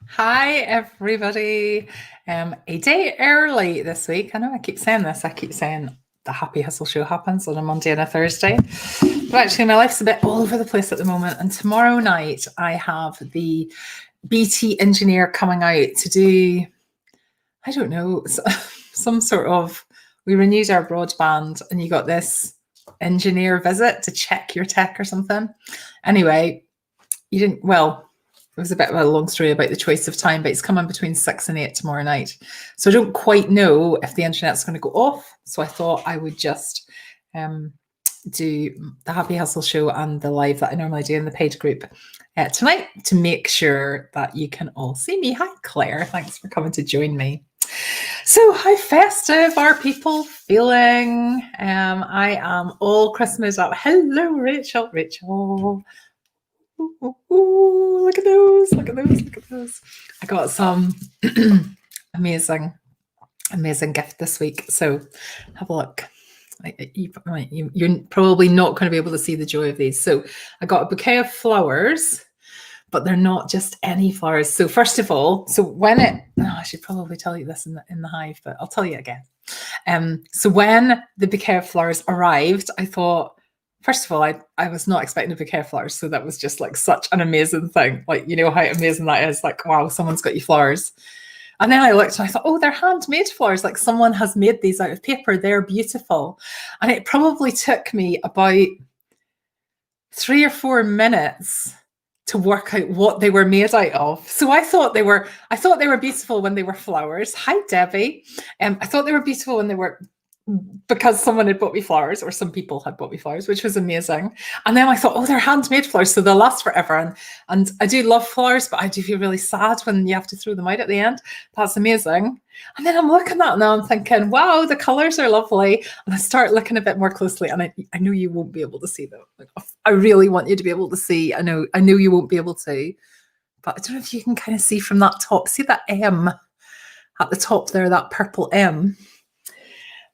Hi, everybody. A day early this week. I know I keep saying this. I keep saying the Happy Hustle Show happens on a Monday and a Thursday. But actually, my life's a bit all over the place at the moment. And tomorrow night, I have the BT engineer coming out to do, I don't know, some sort of, we renewed our broadband and you got this engineer visit to check your tech or something. Anyway, you didn't, well, it was a bit of a long story about the choice of time, but it's coming between 6 and 8 tomorrow night. So I don't quite know if the internet's going to go off. So I thought I would just do the Happy Hustle Show and the live that I normally do in the paid group tonight to make sure that you can all see me. Hi, Claire. Thanks for coming to join me. So how festive are people feeling? I am all Christmas up. Hello, Rachel. Ooh, look at those, look at those, look at those. I got some amazing gift this week. So have a look. You're probably not going to be able to see the joy of these. So I got a bouquet of flowers, but they're not just any flowers. So first of all, I should probably tell you this in the hive, but I'll tell you again. So when the bouquet of flowers arrived, I thought, first of all, I was not expecting a bouquet of flowers. So that was just like such an amazing thing. Like, you know how amazing that is. Like, wow, someone's got you flowers. And then I looked and I thought, oh, they're handmade flowers. Like someone has made these out of paper. They're beautiful. And it probably took me about 3 or 4 minutes to work out what they were made out of. So I thought they were beautiful when they were flowers. Hi, Debbie. I thought they were beautiful when they were, because someone had bought me flowers, or some people had bought me flowers, which was amazing. And then I thought, oh, they're handmade flowers, so they'll last forever. And I do love flowers, but I do feel really sad when you have to throw them out at the end. That's amazing. And then I'm looking at it now, I'm thinking, wow, the colors are lovely. And I start looking a bit more closely, and I know you won't be able to see them. I really want you to be able to see. I know you won't be able to, but I don't know if you can kind of see from that top. See that M at the top there, that purple M?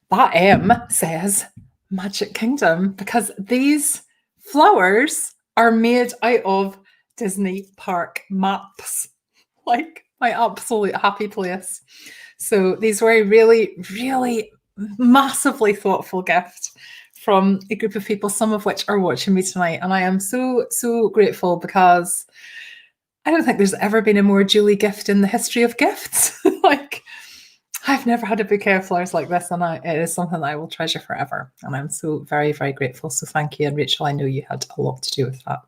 That M says Magic Kingdom, because these flowers are made out of Disney park maps, like my absolute happy place. So these were a really, really massively thoughtful gift from a group of people, some of which are watching me tonight. And I am so, so grateful, because I don't think there's ever been a more Julie gift in the history of gifts. Like, I've never had a bouquet of flowers like this, and it is something that I will treasure forever. And I'm so very, very grateful. So thank you. And Rachel, I know you had a lot to do with that.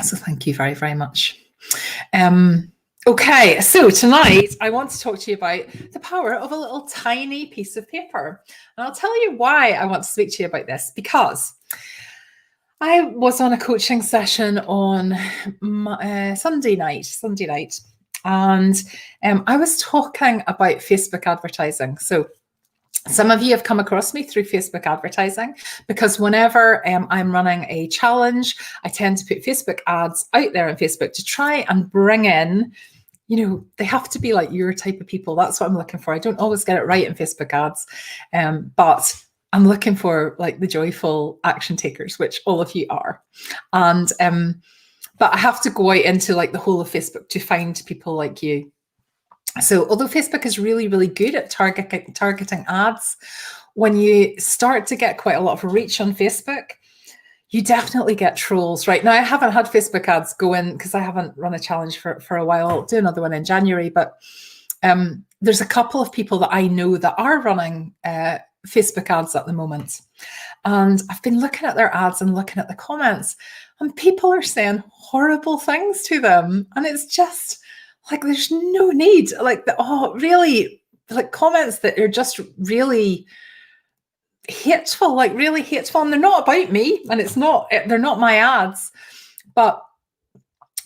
So thank you very, very much. Okay, so tonight I want to talk to you about the power of a little tiny piece of paper. And I'll tell you why I want to speak to you about this, because I was on a coaching session on Sunday night, and I was talking about Facebook advertising. So some of you have come across me through Facebook advertising, because whenever I'm running a challenge, I tend to put Facebook ads out there on Facebook to try and bring in, they have to be like your type of people. That's what I'm looking for. I don't always get it right in Facebook ads, but I'm looking for like the joyful action takers, which all of you are. And but I have to go out into like the whole of Facebook to find people like you. So although Facebook is really, really good at targeting ads, when you start to get quite a lot of reach on Facebook, you definitely get trolls. Right now, I haven't had Facebook ads go in because I haven't run a challenge for a while. I'll do another one in January, but there's a couple of people that I know that are running Facebook ads at the moment. And I've been looking at their ads and looking at the comments, and people are saying horrible things to them. And it's just like, there's no need, like, really, like comments that are just really hateful, like really hateful. And they're not about me, and they're not my ads. But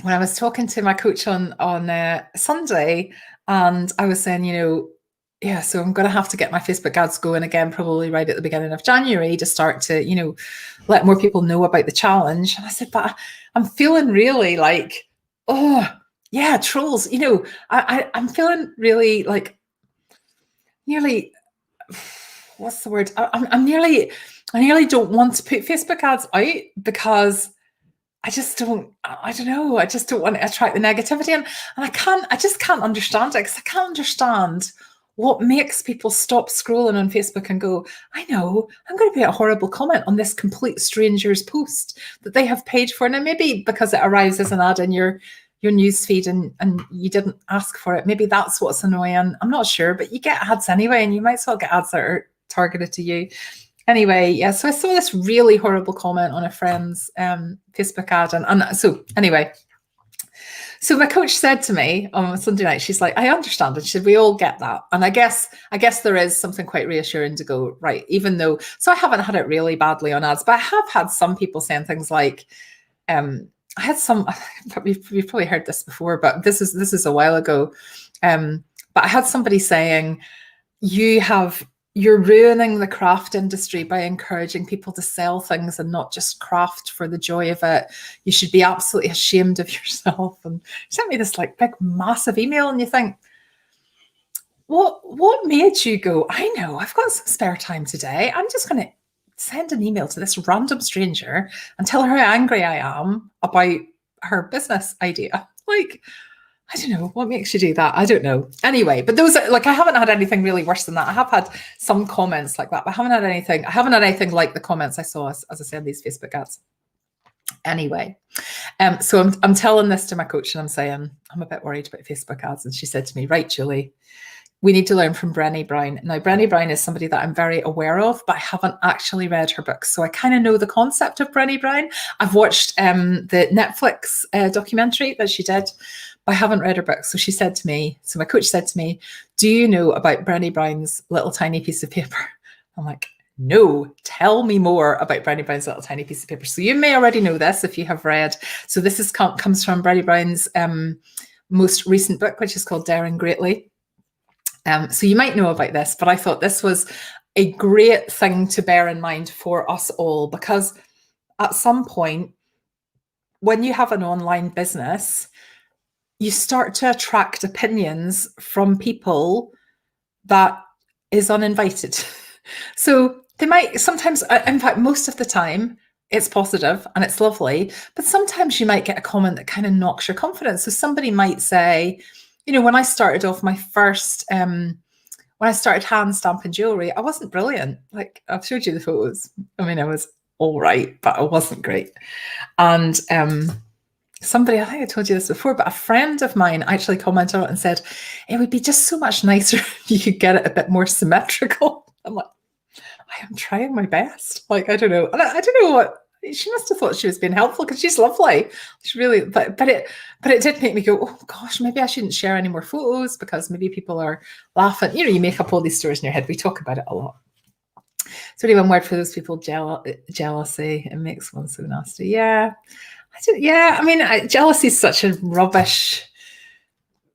when I was talking to my coach on Sunday, and I was saying, so I'm going to have to get my Facebook ads going again, probably right at the beginning of January, to start to, let more people know about the challenge. And I said, but I'm feeling really like, oh yeah, trolls. I'm feeling really like nearly, what's the word? I nearly don't want to put Facebook ads out, because I don't know. I just don't want to attract the negativity. And I just can't understand it, because I can't understand what makes people stop scrolling on Facebook and go, I know, I'm going to put a horrible comment on this complete stranger's post that they have paid for. Now, maybe because it arrives as an ad in your news feed and you didn't ask for it. Maybe that's what's annoying. I'm not sure, but you get ads anyway, and you might as well get ads that are targeted to you. Anyway, yeah, so I saw this really horrible comment on a friend's Facebook ad. And so anyway, so my coach said to me on Sunday night, she's like, I understand. And she said, we all get that. And I guess there is something quite reassuring to go, right, even though, so I haven't had it really badly on ads, but I have had some people saying things like, I had some, you've probably heard this before, but this is a while ago. But I had somebody saying, you're ruining the craft industry by encouraging people to sell things and not just craft for the joy of it. You should be absolutely ashamed of yourself. And she sent me this like big, massive email, and you think, what made you go, I know, I've got some spare time today. I'm just going to send an email to this random stranger and tell her how angry I am about her business idea. Like, I don't know, what makes you do that? I don't know. Anyway, but those are, like, I haven't had anything really worse than that. I have had some comments like that, but I haven't had anything like the comments I saw, as I said, these Facebook ads. Anyway, so I'm telling this to my coach, and I'm saying, I'm a bit worried about Facebook ads. And she said to me, right, Julie, we need to learn from Brené Brown. Now, Brené Brown is somebody that I'm very aware of, but I haven't actually read her books. So I kind of know the concept of Brené Brown. I've watched the Netflix documentary that she did, but I haven't read her book. So she said to me, so my coach said to me, do you know about Brené Brown's little tiny piece of paper? I'm like, no, tell me more about Brené Brown's little tiny piece of paper. So you may already know this if you have read. So this comes from Brené Brown's most recent book, which is called Daring Greatly. So you might know about this, but I thought this was a great thing to bear in mind for us all, because at some point, when you have an online business, you start to attract opinions from people that is uninvited. So they might sometimes, in fact, most of the time, it's positive and it's lovely, but sometimes you might get a comment that kind of knocks your confidence. So somebody might say, you know, when I started off my first, when I started hand stamping jewelry, I wasn't brilliant. Like, I've showed you the photos. I mean, I was all right, but I wasn't great. And somebody, I think I told you this before, but a friend of mine actually commented on it and said, it would be just so much nicer if you could get it a bit more symmetrical. I'm like, I am trying my best. Like, I don't know. And I don't know what, she must have thought she was being helpful, because she's lovely. She really, but it did make me go, oh gosh, maybe I shouldn't share any more photos, because maybe people are laughing. You know, you make up all these stories in your head. We talk about it a lot. So only one word for those people, jealousy. It makes one so nasty. Yeah. I mean, jealousy is such a rubbish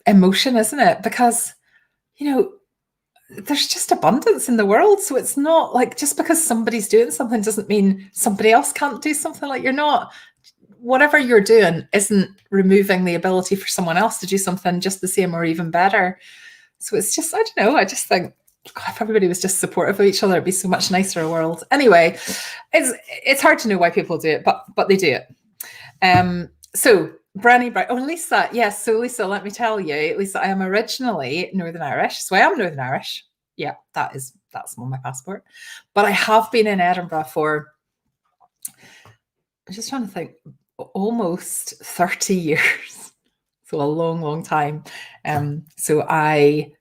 emotion, isn't it? Because, you know, there's just abundance in the world. So it's not like, just because somebody's doing something doesn't mean somebody else can't do something. Like, whatever you're doing isn't removing the ability for someone else to do something just the same or even better. So it's just, I don't know. I just think, God, if everybody was just supportive of each other, it'd be so much nicer a world. Anyway, it's hard to know why people do it, but they do it. So Brené Brown. Oh, Lisa. Yes. So Lisa, let me tell you, Lisa, I am originally Northern Irish. So I am Northern Irish. Yeah, that's on my passport. But I have been in Edinburgh for, I'm just trying to think, almost 30 years. So a long, long time. So I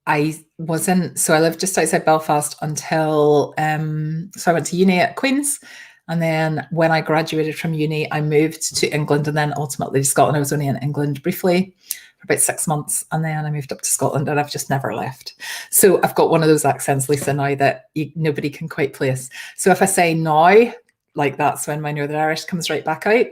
lived just outside Belfast until, so I went to uni at Queen's. And then when I graduated from uni, I moved to England, and then ultimately to Scotland. I was only in England briefly for about 6 months. And then I moved up to Scotland, and I've just never left. So I've got one of those accents, Lisa, now that nobody can quite place. So if I say now, like, that's when my Northern Irish comes right back out.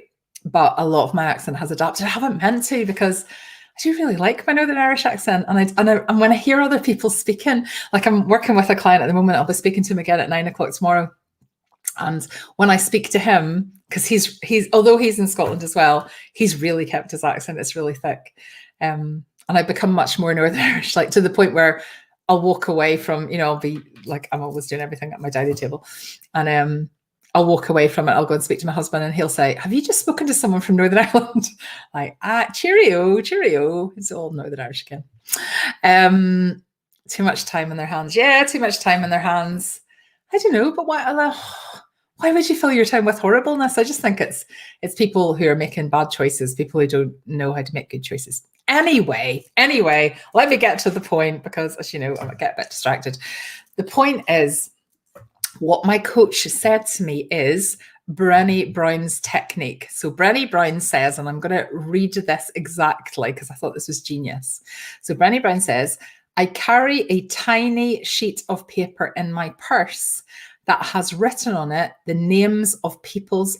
But a lot of my accent has adapted. I haven't meant to, because I do really like my Northern Irish accent. And when I hear other people speaking, like, I'm working with a client at the moment, I'll be speaking to him again at 9 o'clock tomorrow. And when I speak to him, because he's although he's in Scotland as well, he's really kept his accent. It's really thick. And I've become much more Northern Irish, like, to the point where I'll walk away from, I'll be like, I'm always doing everything at my dining table. And I'll walk away from it. I'll go and speak to my husband and he'll say, have you just spoken to someone from Northern Ireland? Like, cheerio, cheerio. It's all Northern Irish again. Too much time in their hands. Yeah, too much time in their hands. I don't know, but why would you fill your time with horribleness? I just think it's people who are making bad choices, people who don't know how to make good choices. Anyway, let me get to the point, because as you know, I get a bit distracted. The point is, what my coach said to me is Brené Brown's technique. So Brené Brown says, and I'm going to read this exactly because I thought this was genius. So Brené Brown says, I carry a tiny sheet of paper in my purse that has written on it the names of people's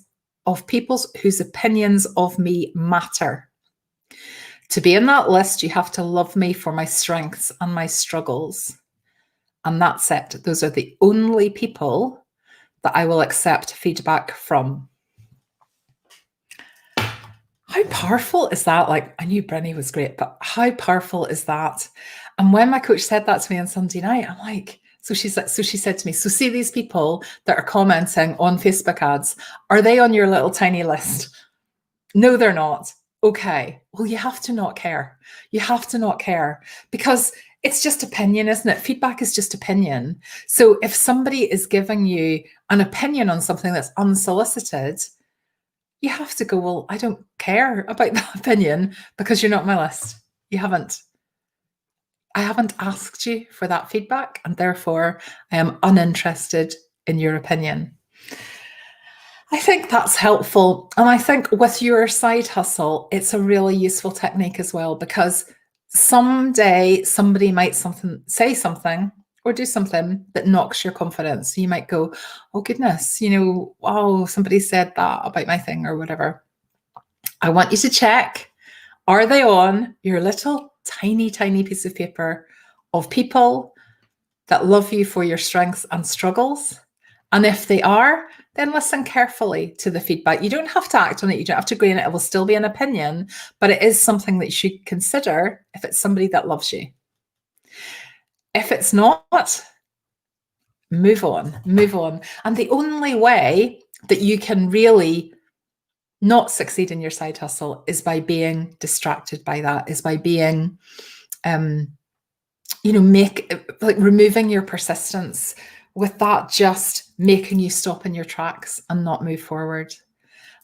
whose opinions of me matter. To be in that list, you have to love me for my strengths and my struggles. And that's it. Those are the only people that I will accept feedback from. How powerful is that? Like, I knew Brené was great, but how powerful is that? And when my coach said that to me on Sunday night, I'm like, so she said to me, so see these people that are commenting on Facebook ads, are they on your little tiny list? No, they're not. Okay. Well, you have to not care. You have to not care, because it's just opinion, isn't it? Feedback is just opinion. So if somebody is giving you an opinion on something that's unsolicited, you have to go, well, I don't care about that opinion because you're not on my list. I haven't asked you for that feedback, and therefore I am uninterested in your opinion. I think that's helpful. And I think with your side hustle, it's a really useful technique as well, because someday somebody might say something or do something that knocks your confidence. So you might go, oh goodness, wow, somebody said that about my thing or whatever. I want you to check, are they on your little tiny, tiny piece of paper of people that love you for your strengths and struggles? And if they are, then listen carefully to the feedback. You don't have to act on it. You don't have to agree on it. It will still be an opinion, but it is something that you should consider if it's somebody that loves you. If it's not, move on. And the only way that you can really not succeed in your side hustle is by being distracted by that, is by being, removing your persistence, with that just making you stop in your tracks and not move forward.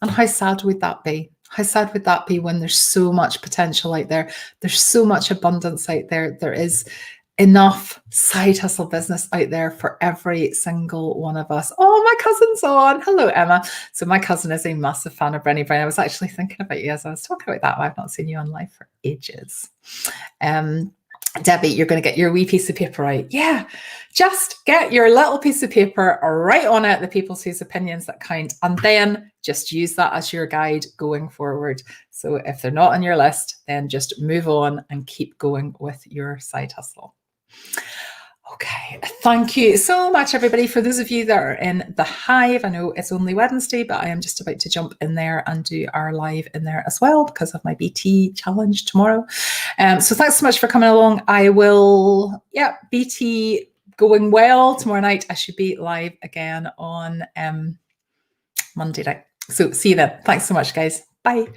And how sad would that be? How sad would that be when there's so much potential out there? There's so much abundance out there. There is enough side hustle business out there for every single one of us. Oh, my cousin's on. Hello, Emma. So my cousin is a massive fan of Brené Brown. I was actually thinking about you as I was talking about that. I've not seen you on live for ages. Debbie, you're going to get your wee piece of paper out. Yeah, just get your little piece of paper, write on it the people's whose opinions that count, and then just use that as your guide going forward. So if they're not on your list, then just move on and keep going with your side hustle. Okay, thank you so much, everybody. For those of you that are in the Hive, I know it's only Wednesday, but I am just about to jump in there and do our live in there as well because of my BT challenge tomorrow. So thanks so much for coming along. I will, BT going well tomorrow night. I should be live again on Monday night. So see you then. Thanks so much, guys. Bye.